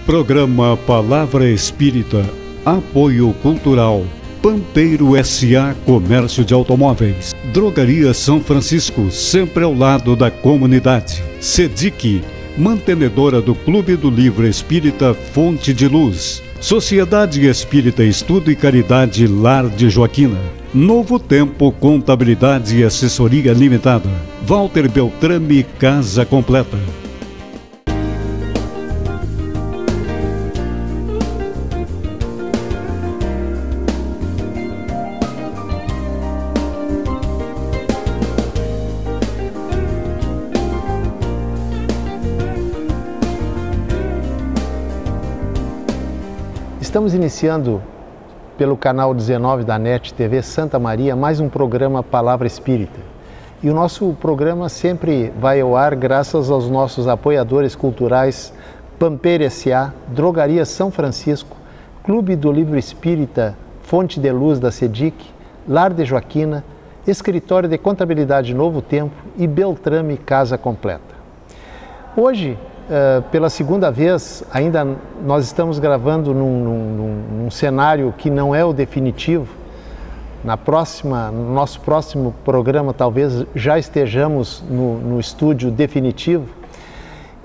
Programa Palavra Espírita, Apoio Cultural, Pampeiro S.A. Comércio de Automóveis, Drogaria São Francisco, sempre ao lado da comunidade, SEDIC, mantenedora do Clube do Livro Espírita Fonte de Luz, Sociedade Espírita Estudo e Caridade Lar de Joaquina, Novo Tempo Contabilidade e Assessoria Limitada, Walter Beltrame Casa Completa. Estamos iniciando pelo canal 19 da NET TV Santa Maria mais um programa Palavra Espírita. E o nosso programa sempre vai ao ar graças aos nossos apoiadores culturais Pampeiro S.A., Drogaria São Francisco, Clube do Livro Espírita Fonte de Luz da SEDIC, Lar de Joaquina, Escritório de Contabilidade Novo Tempo e Beltrame Casa Completa. Hoje, pela segunda vez, ainda nós estamos gravando num cenário que não é o definitivo. No nosso próximo programa talvez já estejamos no estúdio definitivo.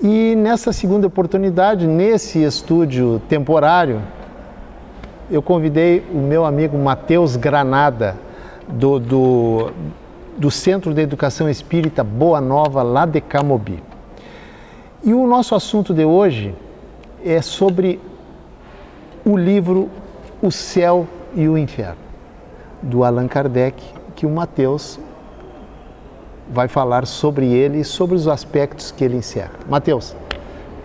E nessa segunda oportunidade, nesse estúdio temporário, eu convidei o meu amigo Matheus Granada, do Centro de Educação Espírita Boa Nova, lá de Camobi. E o nosso assunto de hoje é sobre o livro O Céu e o Inferno, do Allan Kardec, que o Matheus vai falar sobre ele e sobre os aspectos que ele encerra. Matheus,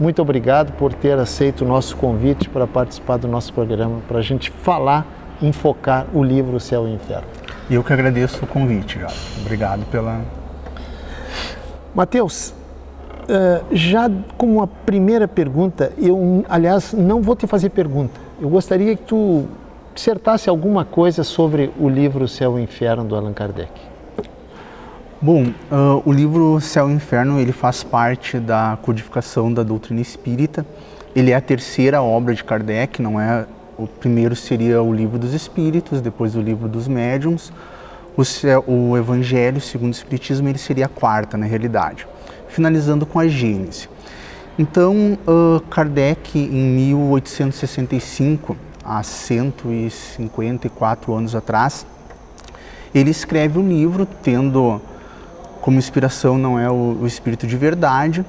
muito obrigado por ter aceito o nosso convite para participar do nosso programa, para a gente falar, enfocar o livro O Céu e o Inferno. Eu que agradeço o convite, já. Obrigado pela... Matheus, já como uma primeira pergunta, aliás, não vou te fazer pergunta. Eu gostaria que tu dissertasse alguma coisa sobre o livro O Céu e o Inferno, do Allan Kardec. Bom, o livro Céu e Inferno, ele faz parte da codificação da doutrina espírita. Ele é a terceira obra de Kardec, não é? O primeiro seria o Livro dos Espíritos, depois o Livro dos Médiuns. O Evangelho, segundo o Espiritismo, ele seria a quarta, na realidade, finalizando com a Gênese. Então, Kardec, em 1865, há 154 anos atrás, ele escreve um livro, tendo como inspiração não é o Espírito de Verdade,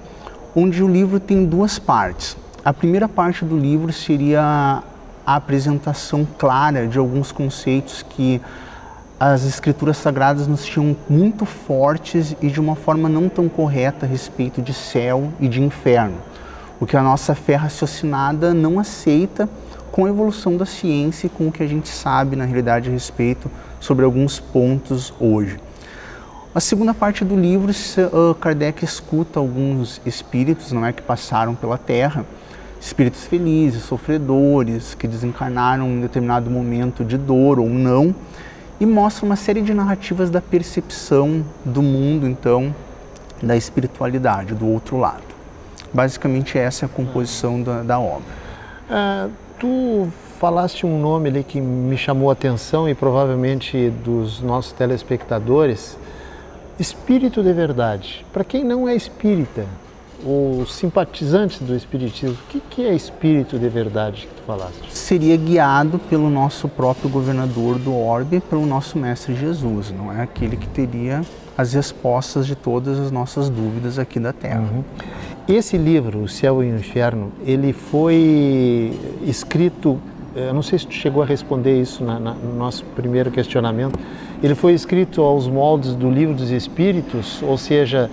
onde o livro tem duas partes. A primeira parte do livro seria a apresentação clara de alguns conceitos que as escrituras sagradas nos tinham muito fortes e de uma forma não tão correta a respeito de céu e de inferno, o que a nossa fé raciocinada não aceita com a evolução da ciência e com o que a gente sabe na realidade a respeito sobre alguns pontos hoje. A segunda parte do livro, Kardec escuta alguns espíritos, não é, que passaram pela Terra, espíritos felizes, sofredores, que desencarnaram em determinado momento de dor ou não, e mostra uma série de narrativas da percepção do mundo, então, da espiritualidade, do outro lado. Basicamente essa é a composição da obra. Tu falaste um nome ali que me chamou a atenção e provavelmente dos nossos telespectadores, Espírito de Verdade. Para quem não é espírita, ou simpatizantes do espiritismo, o que é Espírito de Verdade que tu falaste? Seria guiado pelo nosso próprio governador do orbe, pelo nosso Mestre Jesus, não é? Aquele que teria as respostas de todas as nossas dúvidas aqui da Terra. Uhum. Esse livro, O Céu e o Inferno, ele foi escrito, eu não sei se tu chegou a responder isso no nosso primeiro questionamento, ele foi escrito aos moldes do Livro dos Espíritos, ou seja,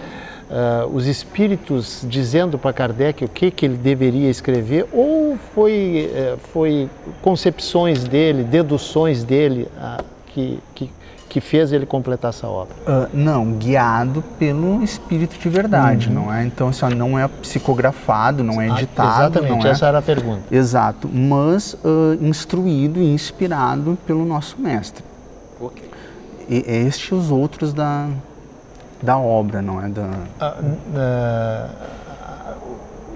os espíritos dizendo para Kardec o que ele deveria escrever, ou foi concepções dele, deduções dele que fez ele completar essa obra? Não, guiado pelo Espírito de Verdade, não é? Então, isso não é psicografado, não é editado. Exatamente, não é? Essa era a pergunta. Exato, mas instruído e inspirado pelo nosso mestre. Ok. E estes os outros da obra, não é?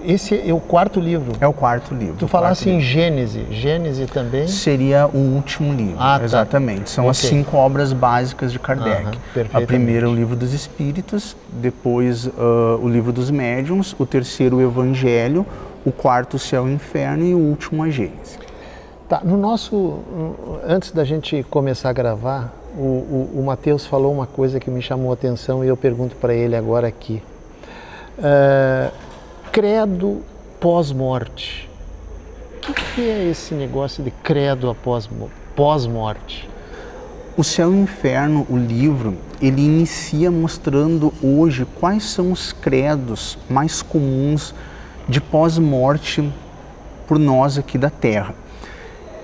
esse é o quarto livro. É o quarto livro. Tu falasse em Gênese. Gênese também? Seria o último livro, exatamente. São as 5 obras básicas de Kardec. A primeira é o Livro dos Espíritos, depois o Livro dos Médiuns, o terceiro o Evangelho, o quarto o Céu e o Inferno e o último a Gênese. Tá, antes da gente começar a gravar, o Matheus falou uma coisa que me chamou a atenção e eu pergunto para ele agora aqui. Credo pós-morte. O que é esse negócio de credo pós-morte? O Céu e o Inferno, o livro, ele inicia mostrando hoje quais são os credos mais comuns de pós-morte por nós aqui da Terra.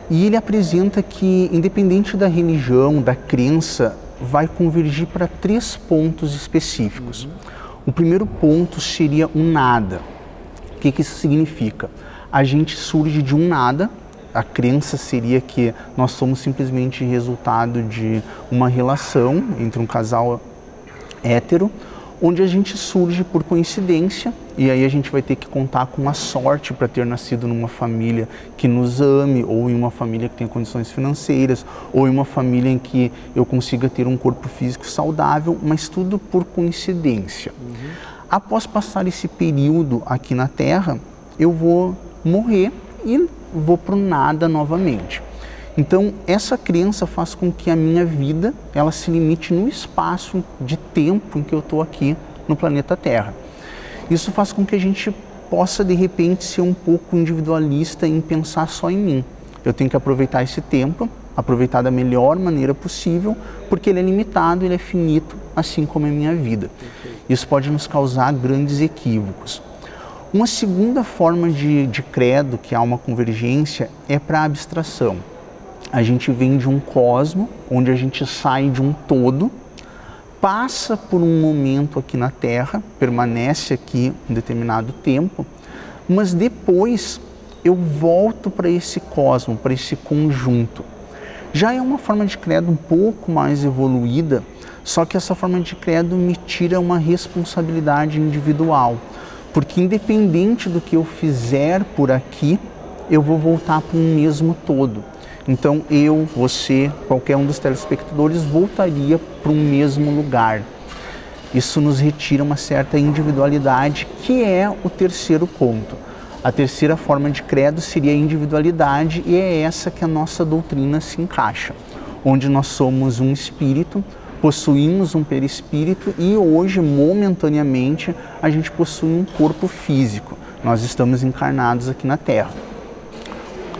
E ele apresenta que, independente da religião, da crença, vai convergir para 3 pontos específicos. O primeiro ponto seria o nada. O que isso significa? A gente surge de um nada. A crença seria que nós somos simplesmente resultado de uma relação entre um casal hétero, onde a gente surge por coincidência, e aí a gente vai ter que contar com uma sorte para ter nascido numa família que nos ame, ou em uma família que tenha condições financeiras, ou em uma família em que eu consiga ter um corpo físico saudável, mas tudo por coincidência. Após passar esse período aqui na Terra, eu vou morrer e vou para o nada novamente. Então, essa crença faz com que a minha vida ela se limite no espaço de tempo em que eu estou aqui no planeta Terra. Isso faz com que a gente possa, de repente, ser um pouco individualista em pensar só em mim. Eu tenho que aproveitar esse tempo, aproveitar da melhor maneira possível, porque ele é limitado, ele é finito, assim como é a minha vida. Isso pode nos causar grandes equívocos. Uma segunda forma de credo, que há uma convergência, é para a abstração. A gente vem de um cosmo, onde a gente sai de um todo, passa por um momento aqui na Terra, permanece aqui um determinado tempo, mas depois eu volto para esse cosmo, para esse conjunto. Já é uma forma de credo um pouco mais evoluída, só que essa forma de credo me tira uma responsabilidade individual, porque independente do que eu fizer por aqui, eu vou voltar para um mesmo todo. Então eu, você, qualquer um dos telespectadores voltaria para um mesmo lugar. Isso nos retira uma certa individualidade, que é o terceiro ponto. A terceira forma de credo seria a individualidade, e é essa que a nossa doutrina se encaixa, onde nós somos um espírito, possuímos um perispírito e hoje, momentaneamente, a gente possui um corpo físico. Nós estamos encarnados aqui na Terra.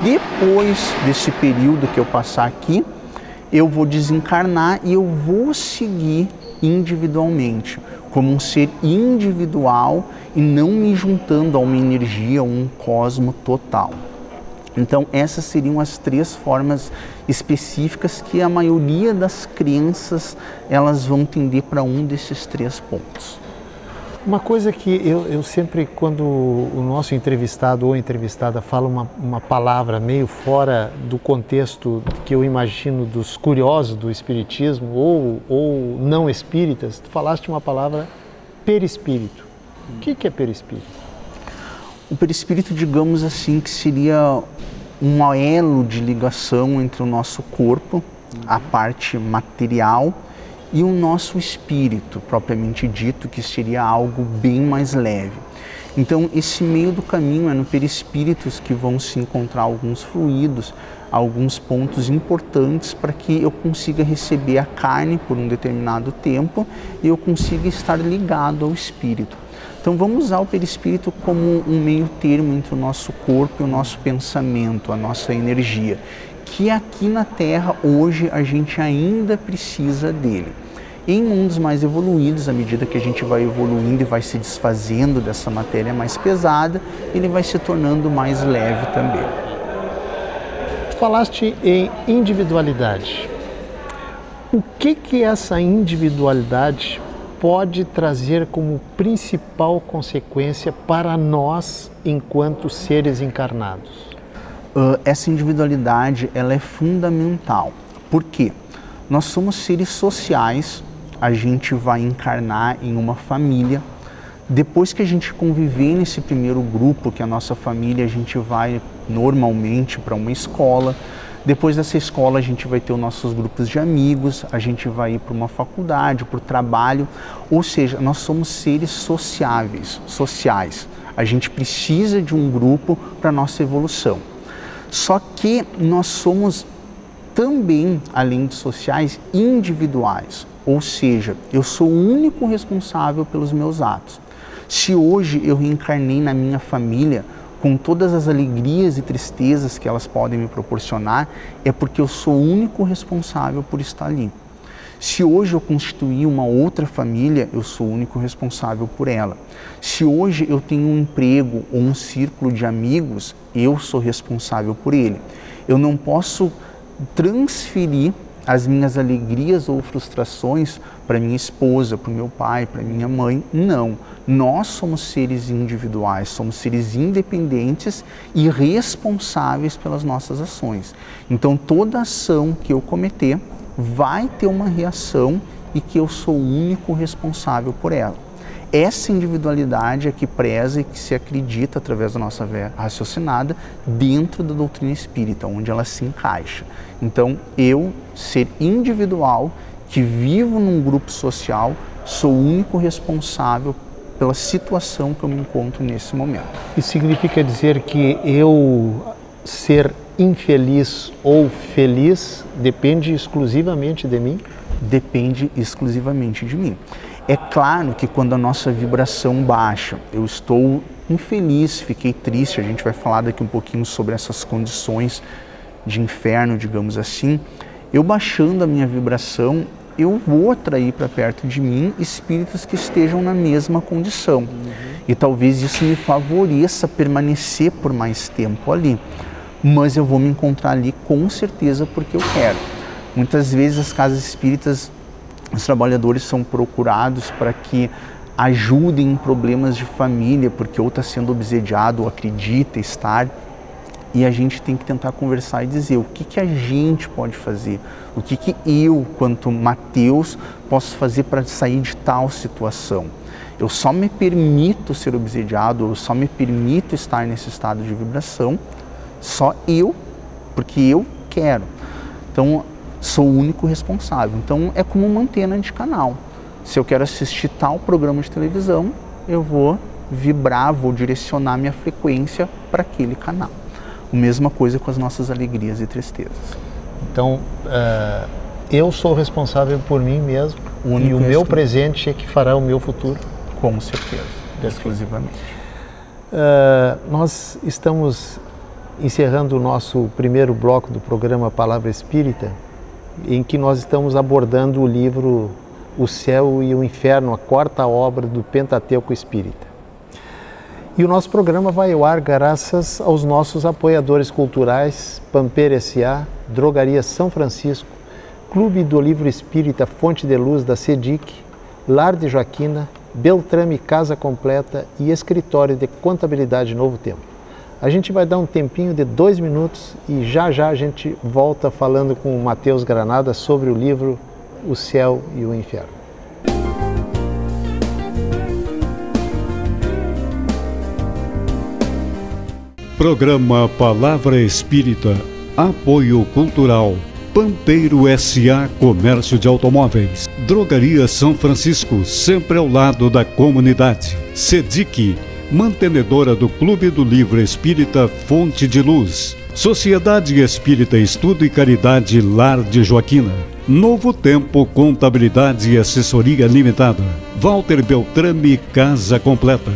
Depois desse período que eu passar aqui, eu vou desencarnar e eu vou seguir individualmente, como um ser individual e não me juntando a uma energia, a um cosmo total. Então essas seriam as 3 formas específicas que a maioria das crenças elas vão tender para um desses 3 pontos. Uma coisa que eu sempre, quando o nosso entrevistado ou entrevistada fala uma palavra meio fora do contexto que eu imagino dos curiosos do espiritismo ou não espíritas, tu falaste uma palavra perispírito. O que é perispírito? O perispírito, digamos assim, que seria um elo de ligação entre o nosso corpo, a parte material, e o nosso espírito, propriamente dito, que seria algo bem mais leve. Então, esse meio do caminho é no perispíritos que vão se encontrar alguns fluidos, alguns pontos importantes para que eu consiga receber a carne por um determinado tempo e eu consiga estar ligado ao espírito. Então, vamos usar o perispírito como um meio termo entre o nosso corpo e o nosso pensamento, a nossa energia, que aqui na Terra, hoje, a gente ainda precisa dele. Em mundos mais evoluídos, à medida que a gente vai evoluindo e vai se desfazendo dessa matéria mais pesada, ele vai se tornando mais leve também. Tu falaste em individualidade. O que essa individualidade pode trazer como principal consequência para nós enquanto seres encarnados? Essa individualidade ela é fundamental. Por quê? Nós somos seres sociais, a gente vai encarnar em uma família, Depois que a gente conviver nesse primeiro grupo, que é a nossa família, a gente vai normalmente para uma escola. Depois dessa escola a gente vai ter os nossos grupos de amigos, a gente vai ir para uma faculdade, para o trabalho. Ou seja, nós somos seres sociais. A gente precisa de um grupo para a nossa evolução. Só que nós somos também, além de sociais, individuais. Ou seja, eu sou o único responsável pelos meus atos. Se hoje eu reencarnei na minha família, com todas as alegrias e tristezas que elas podem me proporcionar, é porque eu sou o único responsável por estar ali. Se hoje eu constituí uma outra família, eu sou o único responsável por ela. Se hoje eu tenho um emprego ou um círculo de amigos, eu sou responsável por ele. Eu não posso transferir as minhas alegrias ou frustrações para minha esposa, para o meu pai, para minha mãe. Não. Nós somos seres individuais, somos seres independentes e responsáveis pelas nossas ações. Então, toda ação que eu cometer vai ter uma reação e que eu sou o único responsável por ela. Essa individualidade é que preza e que se acredita, através da nossa raciocinada, dentro da doutrina espírita, onde ela se encaixa. Então, eu, ser individual, que vivo num grupo social, sou o único responsável pela situação que eu me encontro nesse momento. Isso significa dizer que eu ser infeliz ou feliz depende exclusivamente de mim? Depende exclusivamente de mim. É claro que quando a nossa vibração baixa, eu estou infeliz, fiquei triste, a gente vai falar daqui um pouquinho sobre essas condições de inferno, digamos assim, eu baixando a minha vibração, eu vou atrair para perto de mim espíritos que estejam na mesma condição. E talvez isso me favoreça permanecer por mais tempo ali. Mas eu vou me encontrar ali com certeza porque eu quero. Muitas vezes as casas espíritas, os trabalhadores são procurados para que ajudem em problemas de família, porque ou está sendo obsediado ou acredita estar. E a gente tem que tentar conversar e dizer o que a gente pode fazer, o que eu, quanto Mateus, posso fazer para sair de tal situação. Eu só me permito ser obsediado, eu só me permito estar nesse estado de vibração, só eu, porque eu quero. Então, sou o único responsável. Então, é como uma antena de canal. Se eu quero assistir tal programa de televisão, eu vou vibrar, vou direcionar minha frequência para aquele canal. A mesma coisa com as nossas alegrias e tristezas. Então, eu sou responsável por mim mesmo e o meu presente é que fará o meu futuro? Com certeza, exclusivamente. Nós estamos encerrando o nosso primeiro bloco do programa Palavra Espírita, em que nós estamos abordando o livro O Céu e o Inferno, a quarta obra do Pentateuco Espírita. E o nosso programa vai ao ar graças aos nossos apoiadores culturais, Pampeiro S.A., Drogaria São Francisco, Clube do Livro Espírita Fonte de Luz da CEDIC, Lar de Joaquina, Beltrame Casa Completa e Escritório de Contabilidade Novo Tempo. A gente vai dar um tempinho de 2 minutos e já a gente volta falando com o Mateus Granada sobre o livro O Céu e o Inferno. Programa Palavra Espírita, Apoio Cultural, Pampeiro S.A. Comércio de Automóveis, Drogaria São Francisco, sempre ao lado da comunidade, CEDIC, mantenedora do Clube do Livro Espírita Fonte de Luz, Sociedade Espírita Estudo e Caridade Lar de Joaquina, Novo Tempo Contabilidade e Assessoria Limitada, Walter Beltrame Casa Completa.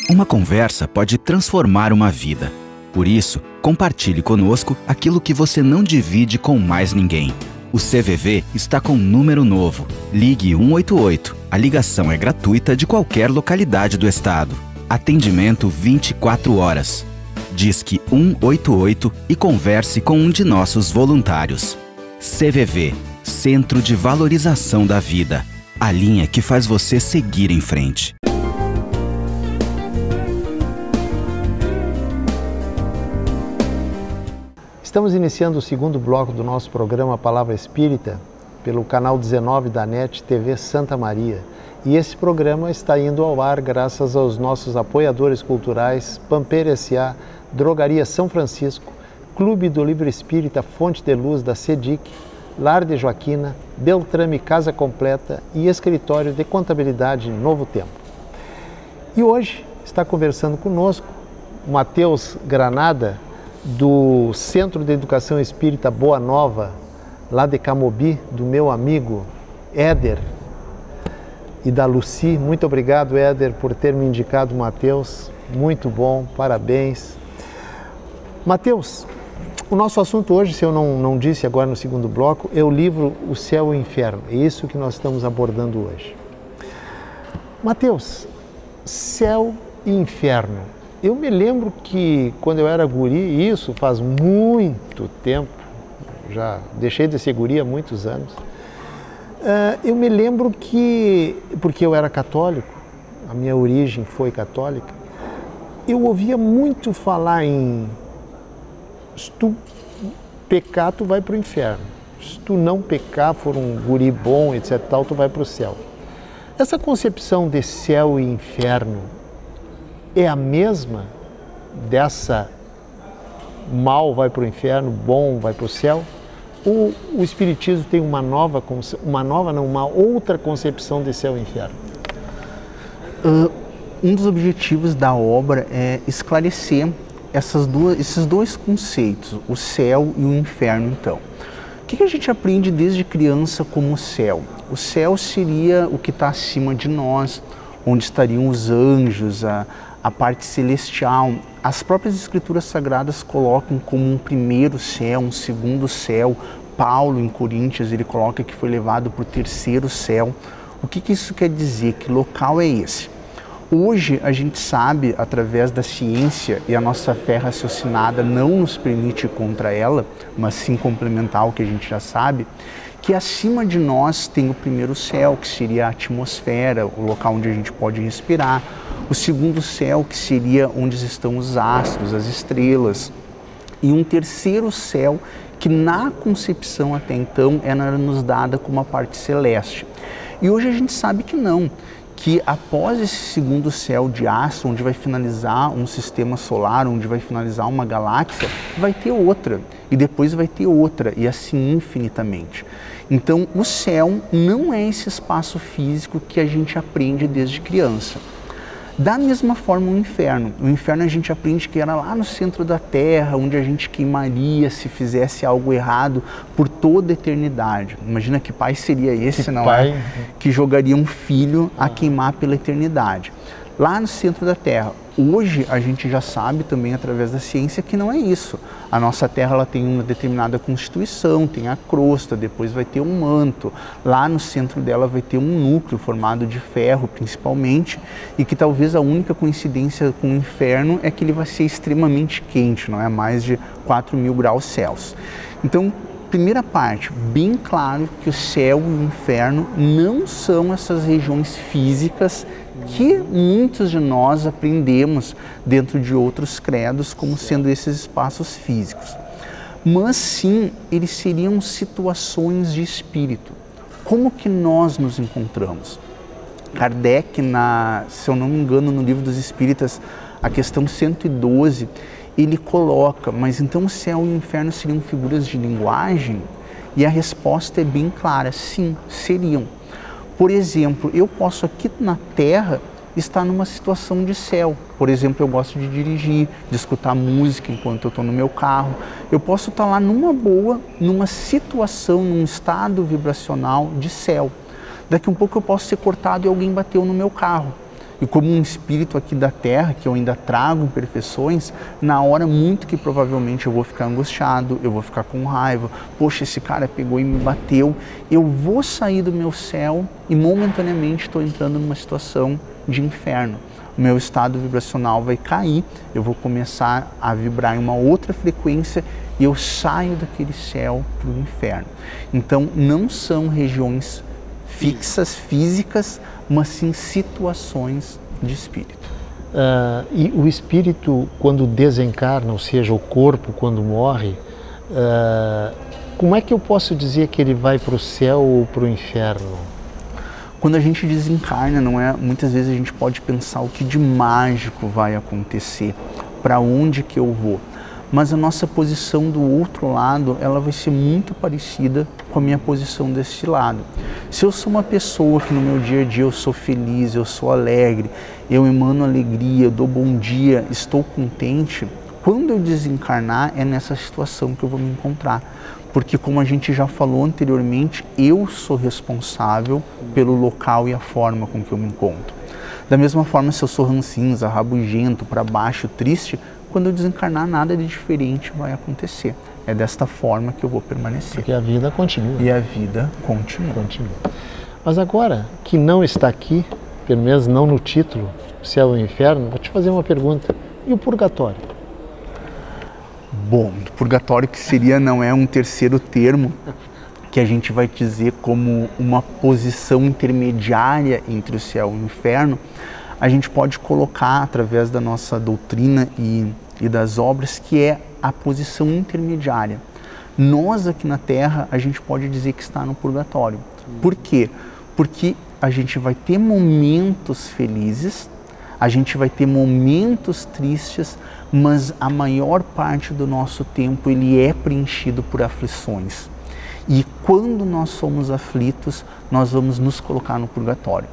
Uma conversa pode transformar uma vida. Por isso, compartilhe conosco aquilo que você não divide com mais ninguém. O CVV está com um número novo. Ligue 188. A ligação é gratuita de qualquer localidade do estado. Atendimento 24 horas. Disque 188 e converse com um de nossos voluntários. CVV, Centro de Valorização da Vida. A linha que faz você seguir em frente. Estamos iniciando o segundo bloco do nosso programa Palavra Espírita pelo canal 19 da NET TV Santa Maria. E esse programa está indo ao ar graças aos nossos apoiadores culturais, Pampeiro S.A., Drogaria São Francisco, Clube do Livro Espírita Fonte de Luz da CEDIC, Lar de Joaquina, Beltrame Casa Completa e Escritório de Contabilidade Novo Tempo. E hoje está conversando conosco Matheus Granada, do Centro de Educação Espírita Boa Nova, lá de Camobi, do meu amigo Éder e da Luci. Muito obrigado, Éder, por ter me indicado o Matheus. Muito bom, parabéns. Matheus, o nosso assunto hoje, se eu não disse agora no segundo bloco, é o livro O Céu e o Inferno. É isso que nós estamos abordando hoje. Matheus, céu e inferno. Eu me lembro que quando eu era guri, isso faz muito tempo, já deixei de ser guri há muitos anos, eu me lembro que, porque eu era católico, a minha origem foi católica, eu ouvia muito falar em se tu pecar, tu vai para o inferno. Se tu não pecar, for um guri bom, etc., tal, tu vai para o céu. Essa concepção de céu e inferno é a mesma dessa mal vai para o inferno, bom vai para o céu? Ou o Espiritismo tem uma outra concepção de céu e inferno? Um dos objetivos da obra é esclarecer esses dois conceitos, o céu e o inferno, então. O que a gente aprende desde criança como céu? O céu seria o que está acima de nós, onde estariam os anjos, a parte celestial. As próprias escrituras sagradas colocam como um primeiro céu, um segundo céu. Paulo, em Coríntios, ele coloca que foi levado para o terceiro céu. O que isso quer dizer? Que local é esse? Hoje a gente sabe, através da ciência, e a nossa fé raciocinada não nos permite ir contra ela, mas sim complementar o que a gente já sabe, que acima de nós tem o primeiro céu, que seria a atmosfera, o local onde a gente pode respirar. O segundo céu, que seria onde estão os astros, as estrelas. E um terceiro céu, que na concepção até então era nos dada como a parte celeste. E hoje a gente sabe que não, que após esse segundo céu de astro, onde vai finalizar um sistema solar, onde vai finalizar uma galáxia, vai ter outra, e depois vai ter outra, e assim infinitamente. Então o céu não é esse espaço físico que a gente aprende desde criança. Da mesma forma o inferno a gente aprende que era lá no centro da terra, onde a gente queimaria se fizesse algo errado por toda a eternidade. Imagina que pai seria esse, não é? Que jogaria um filho a queimar pela eternidade. Lá no centro da terra. Hoje a gente já sabe também através da ciência que não é isso. A nossa terra ela tem uma determinada constituição, tem a crosta, depois vai ter um manto. Lá no centro dela vai ter um núcleo formado de ferro principalmente, e que talvez a única coincidência com o inferno é que ele vai ser extremamente quente, não é? Mais de 4.000 graus Celsius. Então, primeira parte, bem claro que o céu e o inferno não são essas regiões físicas que muitos de nós aprendemos dentro de outros credos como sendo esses espaços físicos. Mas sim, eles seriam situações de espírito. Como que nós nos encontramos? Kardec, se eu não me engano, no Livro dos Espíritas, a questão 112, ele coloca, mas então o céu e o inferno seriam figuras de linguagem? E a resposta é bem clara, sim, seriam. Por exemplo, eu posso aqui na Terra estar numa situação de céu. Por exemplo, eu gosto de dirigir, de escutar música enquanto eu estou no meu carro. Eu posso estar lá numa boa, numa situação, num estado vibracional de céu. Daqui a um pouco eu posso ser cortado e alguém bateu no meu carro. E como um espírito aqui da Terra, que eu ainda trago imperfeições, na hora muito que provavelmente eu vou ficar angustiado, eu vou ficar com raiva, poxa, esse cara pegou e me bateu, eu vou sair do meu céu e momentaneamente estou entrando numa situação de inferno. O meu estado vibracional vai cair, eu vou começar a vibrar em uma outra frequência e eu saio daquele céu para o inferno. Então não são regiões fixas, físicas, mas sim situações de espírito. E o espírito, quando desencarna, ou seja, o corpo quando morre, como é que eu posso dizer que ele vai para o céu ou para o inferno? Quando a gente desencarna, não é? Muitas vezes a gente pode pensar o que de mágico vai acontecer, para onde que eu vou. Mas a nossa posição do outro lado, ela vai ser muito parecida com a minha posição deste lado. Se eu sou uma pessoa que no meu dia a dia eu sou feliz, eu sou alegre, eu emano alegria, eu dou bom dia, estou contente, quando eu desencarnar é nessa situação que eu vou me encontrar. Porque, como a gente já falou anteriormente, eu sou responsável pelo local e a forma com que eu me encontro. Da mesma forma, se eu sou rancinza, rabugento, para baixo, triste, quando eu desencarnar, nada de diferente vai acontecer. É desta forma que eu vou permanecer. Porque a vida continua. E a vida continua. Mas agora, que não está aqui, pelo menos não no título, Céu e Inferno, vou te fazer uma pergunta. E o purgatório? Bom, purgatório que seria, não é um terceiro termo, que a gente vai dizer como uma posição intermediária entre o céu e o inferno, a gente pode colocar através da nossa doutrina e das obras, que é a posição intermediária. Nós aqui na Terra, a gente pode dizer que está no purgatório. Por quê? Porque a gente vai ter momentos felizes, a gente vai ter momentos tristes, mas a maior parte do nosso tempo ele é preenchido por aflições. E quando nós somos aflitos, nós vamos nos colocar no purgatório.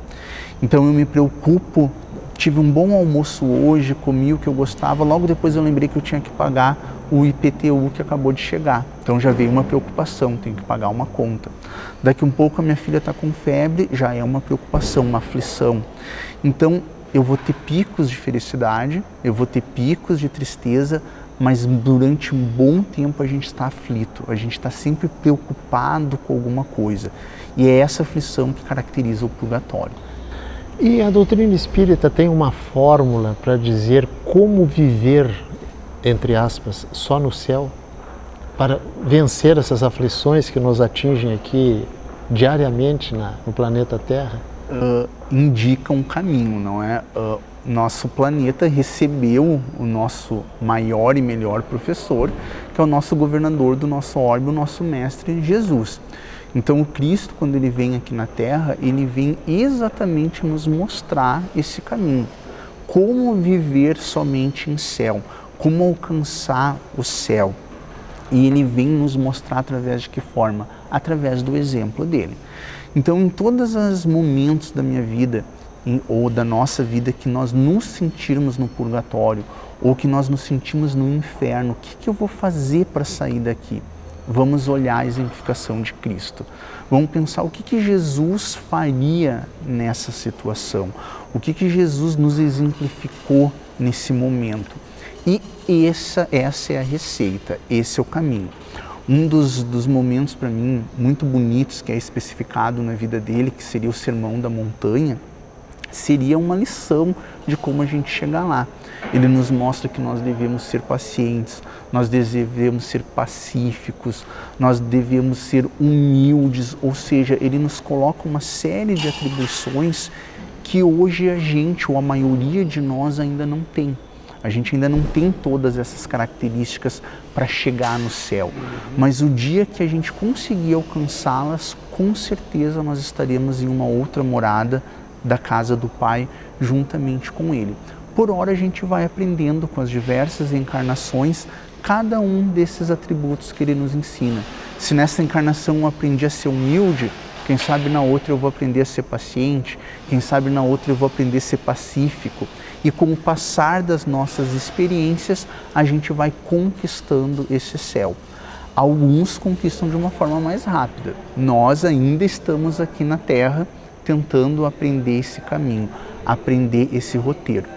Então eu me preocupo, tive um bom almoço hoje, comi o que eu gostava, logo depois eu lembrei que eu tinha que pagar o IPTU que acabou de chegar. Então já veio uma preocupação, tenho que pagar uma conta. Daqui um pouco a minha filha está com febre, já é uma preocupação, uma aflição. Então eu vou ter picos de felicidade, eu vou ter picos de tristeza, mas durante um bom tempo a gente está aflito, a gente está sempre preocupado com alguma coisa. E é essa aflição que caracteriza o purgatório. E a doutrina espírita tem uma fórmula para dizer como viver, entre aspas, só no céu, para vencer essas aflições que nos atingem aqui diariamente no planeta Terra? Indica um caminho, não é? Nosso planeta recebeu o nosso maior e melhor professor, que é o nosso governador do nosso orbe, o nosso mestre Jesus. Então o Cristo, quando ele vem aqui na Terra, ele vem exatamente nos mostrar esse caminho. Como viver somente em céu, como alcançar o céu. E ele vem nos mostrar através de que forma? Através do exemplo dele. Então, em todos os momentos da minha vida, ou da nossa vida, que nós nos sentirmos no purgatório, ou que nós nos sentimos no inferno, o que eu vou fazer para sair daqui? Vamos olhar a exemplificação de Cristo. Vamos pensar o que Jesus faria nessa situação, o que Jesus nos exemplificou nesse momento. E essa é a receita, esse é o caminho. Um dos momentos para mim muito bonitos que é especificado na vida dele, que seria o Sermão da Montanha, seria uma lição de como a gente chegar lá. Ele nos mostra que nós devemos ser pacientes, nós devemos ser pacíficos, nós devemos ser humildes, ou seja, ele nos coloca uma série de atribuições que hoje a gente, ou a maioria de nós, ainda não tem. A gente ainda não tem todas essas características para chegar no céu. Mas o dia que a gente conseguir alcançá-las, com certeza nós estaremos em uma outra morada da casa do Pai, juntamente com Ele. Por hora a gente vai aprendendo com as diversas encarnações, cada um desses atributos que Ele nos ensina. Se nessa encarnação eu aprendi a ser humilde, quem sabe na outra eu vou aprender a ser paciente, quem sabe na outra eu vou aprender a ser pacífico. E com o passar das nossas experiências, a gente vai conquistando esse céu. Alguns conquistam de uma forma mais rápida. Nós ainda estamos aqui na Terra tentando aprender esse caminho, aprender esse roteiro.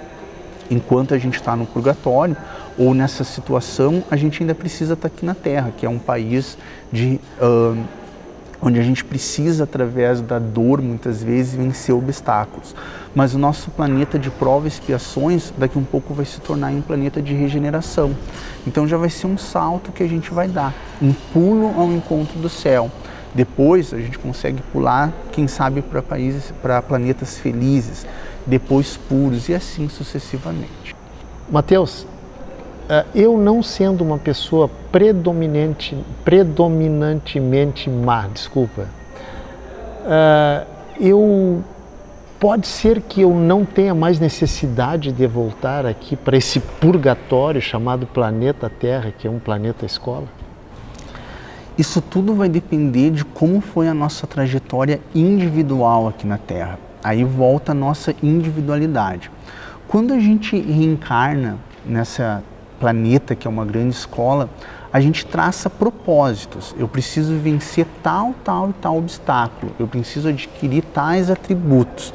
Enquanto a gente está no purgatório ou nessa situação, a gente ainda precisa estar aqui na Terra, que é um país onde a gente precisa, através da dor, muitas vezes, vencer obstáculos. Mas o nosso planeta de provas e expiações, daqui um pouco vai se tornar um planeta de regeneração. Então já vai ser um salto que a gente vai dar, um pulo ao encontro do céu. Depois a gente consegue pular, quem sabe, para planetas felizes, depois puros e assim sucessivamente. Mateus, eu não sendo uma pessoa predominantemente má, Pode ser que eu não tenha mais necessidade de voltar aqui para esse purgatório chamado planeta Terra, que é um planeta escola? Isso tudo vai depender de como foi a nossa trajetória individual aqui na Terra. Aí volta a nossa individualidade. Quando a gente reencarna nessa planeta, que é uma grande escola, a gente traça propósitos. Eu preciso vencer tal e tal obstáculo. Eu preciso adquirir tais atributos.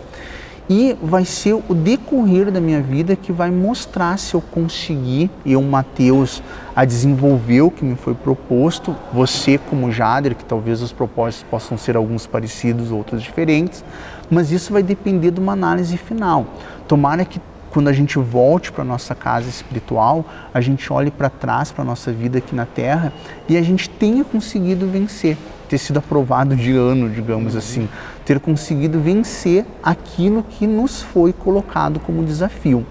E vai ser o decorrer da minha vida que vai mostrar se eu conseguir, eu, Mateus, a desenvolver o que me foi proposto, você como Jader, que talvez os propósitos possam ser alguns parecidos, outros diferentes, mas isso vai depender de uma análise final. Tomara que quando a gente volte para a nossa casa espiritual, a gente olhe para trás, para a nossa vida aqui na Terra, e a gente tenha conseguido vencer, ter sido aprovado de ano, digamos assim, ter conseguido vencer aquilo que nos foi colocado como desafio.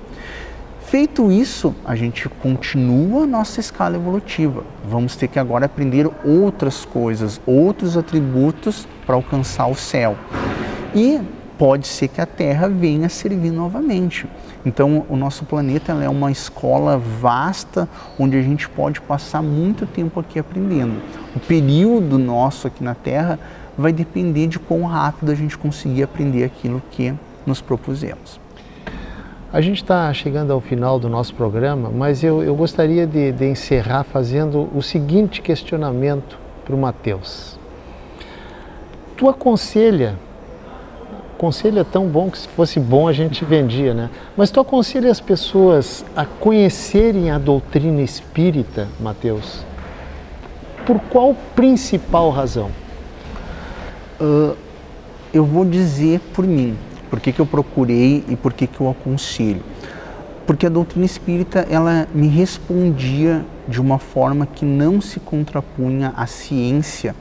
Feito isso, a gente continua a nossa escala evolutiva. Vamos ter que agora aprender outras coisas, outros atributos para alcançar o céu. E pode ser que a Terra venha servir novamente. Então, o nosso planeta é uma escola vasta, onde a gente pode passar muito tempo aqui aprendendo. O período nosso aqui na Terra vai depender de quão rápido a gente conseguir aprender aquilo que nos propusemos. A gente está chegando ao final do nosso programa, mas eu gostaria de encerrar fazendo o seguinte questionamento para o Mateus. Tu aconselha, conselho é tão bom que se fosse bom a gente vendia, né? Mas tu aconselha as pessoas a conhecerem a doutrina espírita, Mateus? Por qual principal razão? Eu vou dizer por mim, por que eu procurei e por que eu aconselho. Porque a doutrina espírita, ela me respondia de uma forma que não se contrapunha à ciência,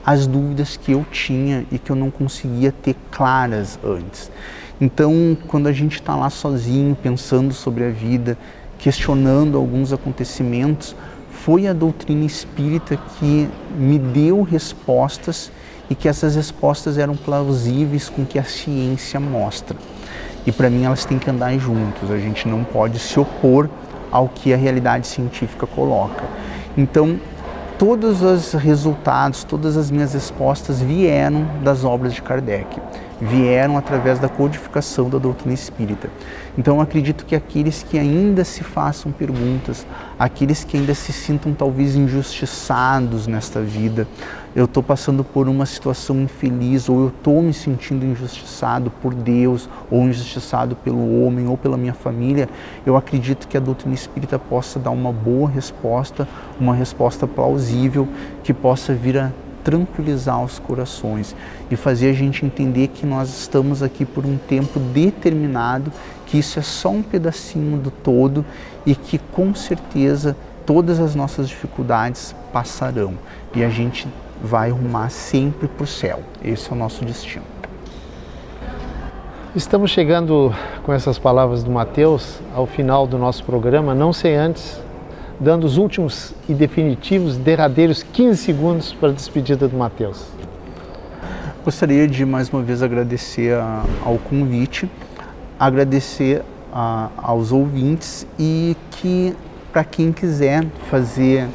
as dúvidas que eu tinha e que eu não conseguia ter claras antes. Então, quando a gente está lá sozinho, pensando sobre a vida, questionando alguns acontecimentos, foi a doutrina espírita que me deu respostas e que essas respostas eram plausíveis com o que a ciência mostra. E para mim elas têm que andar juntos, a gente não pode se opor ao que a realidade científica coloca. Então, todos os resultados, todas as minhas respostas vieram das obras de Kardec, vieram através da codificação da doutrina espírita. Então eu acredito que aqueles que ainda se façam perguntas, aqueles que ainda se sintam talvez injustiçados nesta vida, eu estou passando por uma situação infeliz, ou eu estou me sentindo injustiçado por Deus, ou injustiçado pelo homem, ou pela minha família, eu acredito que a doutrina espírita possa dar uma boa resposta, uma resposta plausível, que possa vir a tranquilizar os corações e fazer a gente entender que nós estamos aqui por um tempo determinado, que isso é só um pedacinho do todo e que com certeza todas as nossas dificuldades passarão e a gente vai rumar sempre para o céu. Esse é o nosso destino. Estamos chegando com essas palavras do Mateus ao final do nosso programa, não sem antes dando os últimos e definitivos, derradeiros 15 segundos para a despedida do Mateus. Gostaria de mais uma vez agradecer ao convite, agradecer aos ouvintes e que para quem quiser fazer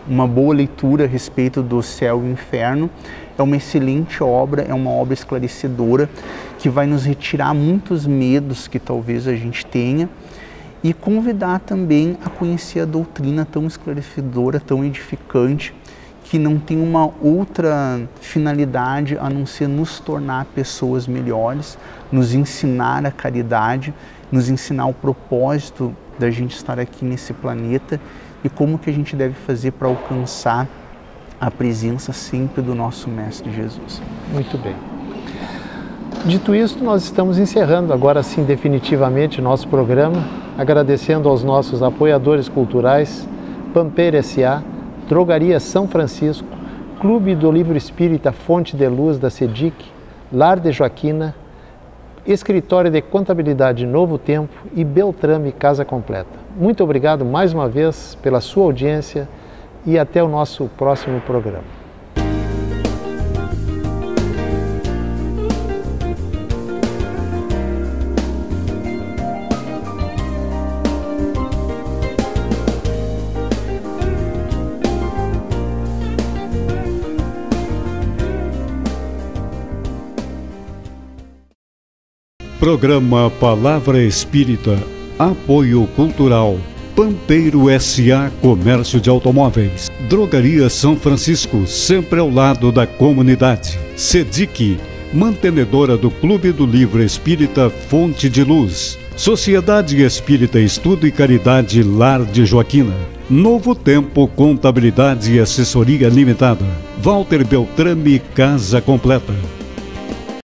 uma boa leitura a respeito do céu e inferno, é uma excelente obra, é uma obra esclarecedora que vai nos retirar muitos medos que talvez a gente tenha e convidar também a conhecer a doutrina tão esclarecedora, tão edificante, que não tem uma outra finalidade a não ser nos tornar pessoas melhores, nos ensinar a caridade, nos ensinar o propósito da gente estar aqui nesse planeta e como que a gente deve fazer para alcançar a presença sempre do nosso Mestre Jesus. Muito bem. Dito isso, nós estamos encerrando agora sim definitivamente o nosso programa, agradecendo aos nossos apoiadores culturais, Pampeiro S.A., Drogaria São Francisco, Clube do Livro Espírita Fonte de Luz da CEDIC, Lar de Joaquina, Escritório de Contabilidade Novo Tempo e Beltrame Casa Completa. Muito obrigado mais uma vez pela sua audiência e até o nosso próximo programa. Programa Palavra Espírita, apoio cultural, Pampeiro S.A. Comércio de Automóveis, Drogaria São Francisco, sempre ao lado da comunidade. SEDIC, mantenedora do Clube do Livro Espírita Fonte de Luz. Sociedade Espírita Estudo e Caridade Lar de Joaquina. Novo Tempo Contabilidade e Assessoria Limitada. Walter Beltrame Casa Completa.